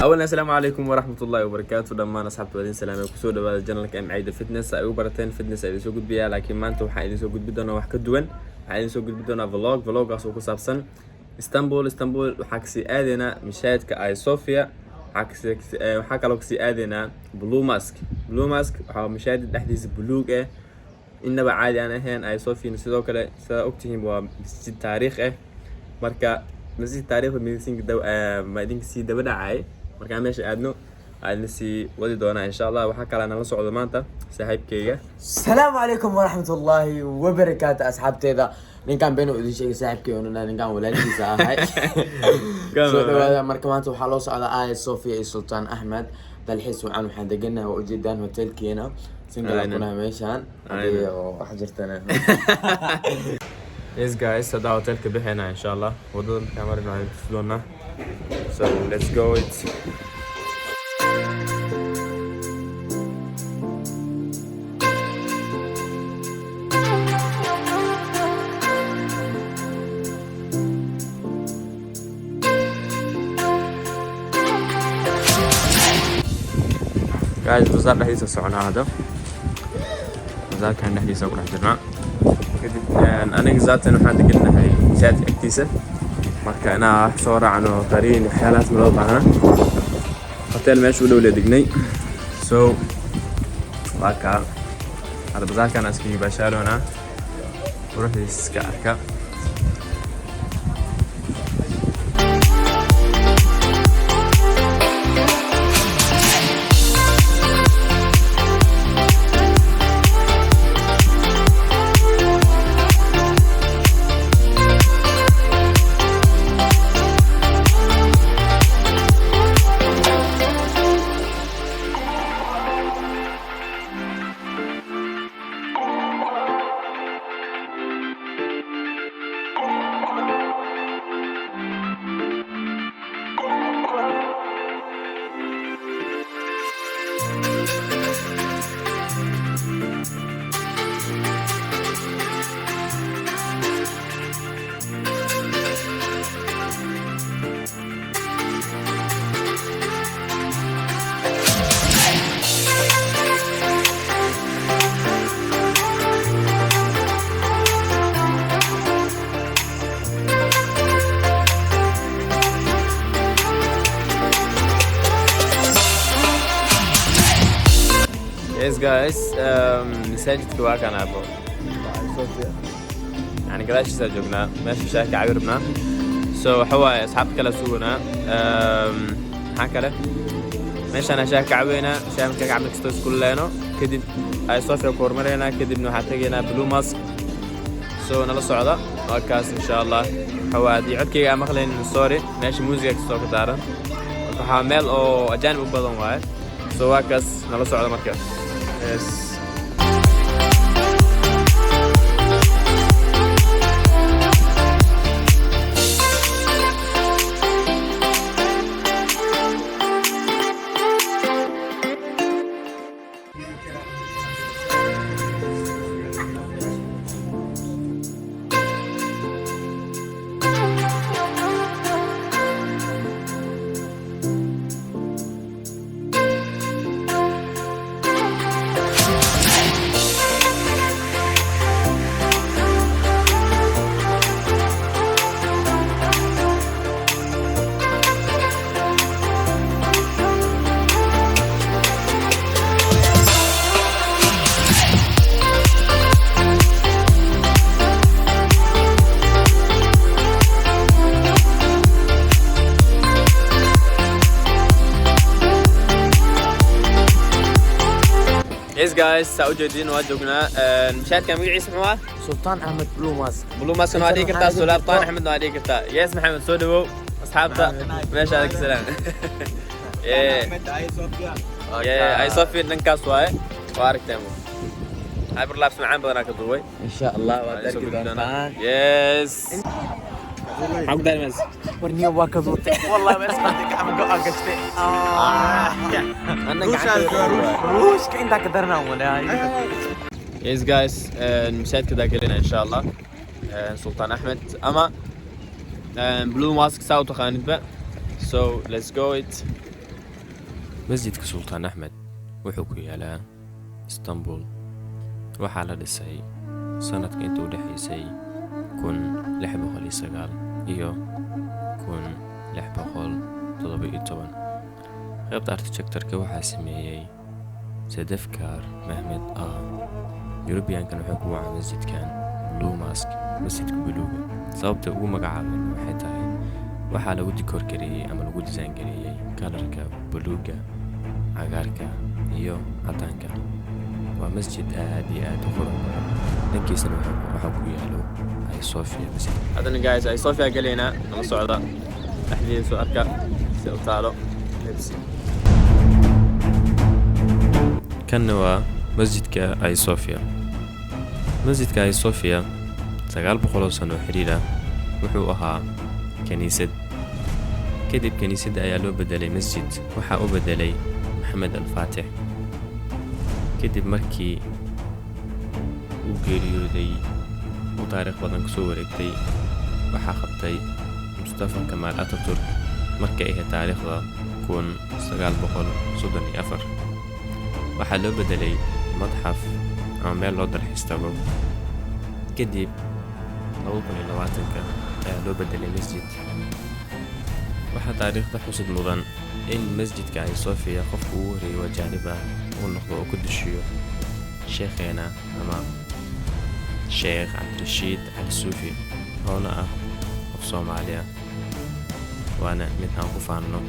أولا السلام عليكم ورحمة الله وبركاته. دمان أصحابتي وادين سلامة كسو دبا جنرالك ام عيد الفتنس ay u barateen fitness ay soo gudbiyaa laakiin maanta waxa idin soo gudbi doonaa wax ka duwan. Waxa idin soo gudbi doonaa vlog oo ku saabsan Istanbul waxa kasi aadina mishaadka ay Sofia waxa kale oo kasi aadina Blue Mosque waxa mishaad dhaxdiisa buluug ah inaba caadi aan ahayn ay Sofia sidoo kale sida ogtihiin waa masjid taariikh ah marka masjid taariikh ma idin si daba dhacay marka meesha aadno aan si wadi doona insha Allah waxa kale aan la socdo maanta saaxiibkayga. السلام عليكم ورحمة الله وبركاته أصحابتي ninkan been idin sheegay saaxiibkeena ninkan walaalkiisa ahay soo dhawaada marka maanta waxa loo socdaa Aya Sofia iyo Sultan Ahmed dalxiis waxaan deganaa oo ujeedaan hotelkeena single kuna meeshan oo wax jirtana. Yes guys, sada hotelka bixina insha Allah wadada kamarina ay tusdoona. So let's go. guys bazaar dhexdiisa soconaa hada bazaarkan dhexdiisa ku dhex jirnaa kadib aniga zaatan waxaan deganahay shaadka agtiisa marka inaa soo raacno qariin xeelaas loo baahna hotel meesha u dhow la degnay so waa ka hada bazaarkan askii baashaalona ruuxiiska arka. Yes guys, مساجد كواكان أبو يعني قلاش سجقنا ماشي شاكي عبرنا سو حوا أصحاب كلا سونا هكذا ماشي أنا شاكي عبينا شاكي عبنا كستوس كلنا كدب أي صوفيا كورمرينا كدب نو حتى بلو ماسك سو نلا صعدة وكاس إن شاء الله حوا دي عدكي مخلين سوري ماشي موزيك ستوك دارا وحامل أو أجانب بدون واحد سو وكاس نلا صعدة مركز. Yes. Yes guys, سأوجدين واجبنا مشاهد كم يعيش محوا سلطان أحمد بلو ماسك نوادي كرتا سلطان أحمد نوادي كرتا يس محمد سودو أصحابته ماشي عليك السلام. أي صوفيا ننكاس واي وارك تامو هاي برلابس معان بدنا كدوي إن شاء الله وادرك يس حق دايما ورني واكدوت والله بس بدك عم قاعدتي انا قاعد روش كاين داك درنا ولا يس جايز مشاهد كذا كلنا ان شاء الله سلطان احمد اما بلو ماسك ساوتو خانبه so let's go it masjidka sultaan axmed wuxuu ku yaalaa istanbul. waxaa la dhisay sanadka inta u dhexaysay 1609 iyo 1617. qaybta architecture-ka waxaa sameeyey Sedefkar Mehmet Ah. European-kan wuxuu ku wacay masjidkan Blue Mosque, masjidka buluuga. sababta ugu magacaabeen waxay tahay waxaa lagu dikoor gareeyey ama lagu design gareeyey kalarka buluuga, cagaarka iyo caddaanka. waa masjid aad iyo aad u qurux badan. dhankiisana waxaa ku yaalo Hagia Sophia masjid. haddana guys Hagia Sophia galeynaa ama socda dhexdiisa arka si u taalo lebsi. kanna waa masjidka Hagia Sophia. masjidka Hagia Sophia 900 sano xiriir ah wuxuu ahaa kaniisad. kadib kaniisadda ayaa loo bedelay masjid. waxaa u bedelay Maxamed al-Faatix. kadib markii uu geeriyooday uu taariikh badan kusoo wareegtay waxaa qabtay Mustafa Kemal Atatürk markay ahayd taariikhda 1934. waxaa loo bedelay madxaf ama meel loo dalxiis tago. kadib 2020 ayaa loo bedelay masjid. waxaa taariikhda xusid mudan in masjidka Hagia Sophia qofku ugu horeeyay wajaaniba uu noqdo oo ku dushiyo sheekheena ama Sheekh Cabdirashiid Cali Suufi oona ah qof Soomaaliya. waana mid aan ku faanno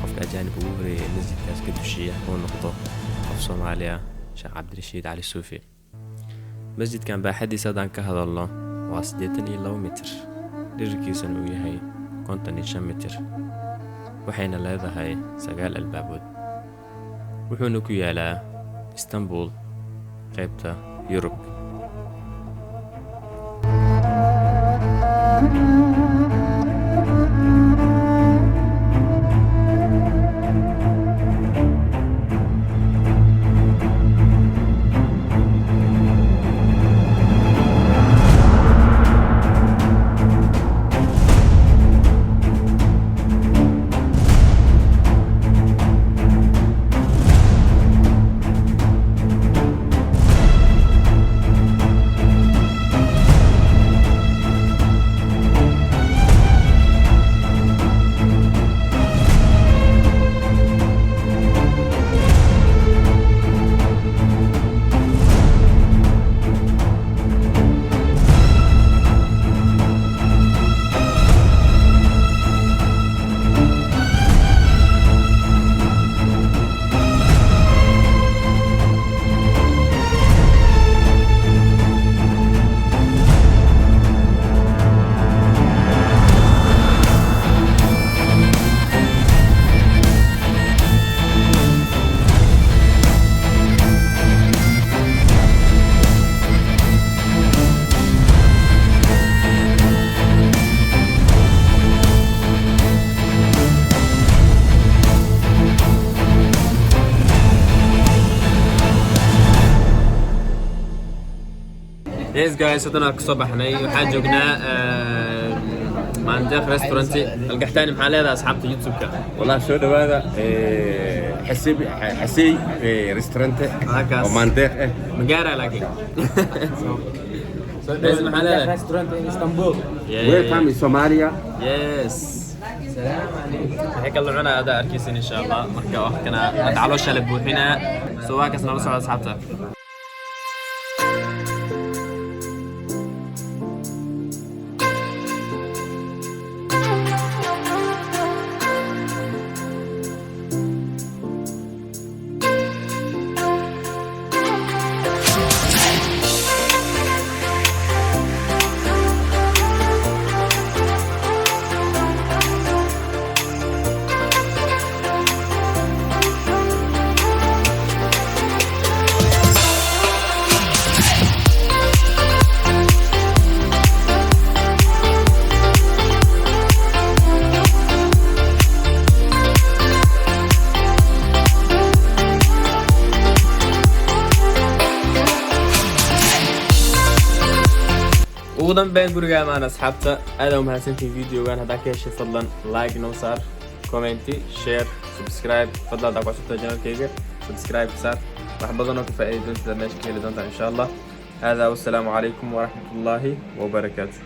qofka ajaanib ugu horeeyay masjidkaas ka dushiya uu noqdo qof Soomaaliya, Sheekh Cabdirashiid Cali Suufi. masjidkan baaxadiisa haddaan ka hadalno waa 82 mitir, dhererkiisana uu yahay 55 mitir, waxayna leedahay 9 albaabood. wuxuuna ku yaalaa Istanbul, qaybta Yurub. Yes guys, haddana ka soo baxnay waxaan joognaa Mandeq restaurant. algaxtaani maxaa leedahay asxaabta YouTube-ka? والله soo dhawaada xasey restaurant oo Mandeq magaara laakiin Yes, maxaa leedahay restaurant in Istanbul. welcome in Somalia. Yes. waxay kala cunaa adaa arkaysan insha Allah. marka wax kana caloosha la buuxinaa soo waa kasna la socda asxaabta. ugu dambeyn guriga amaan asxaabta aad u mahadsantiin videogan. haddaa ka heshay fadlan like noo saar, كومنتي شير سبسكرايب فضلا هذا عشان تجينا كيجا سبسكرايب صار راح بدنا كفاية دونت ماشي كيلي دونت إن شاء الله. هذا والسلام عليكم ورحمة الله وبركاته.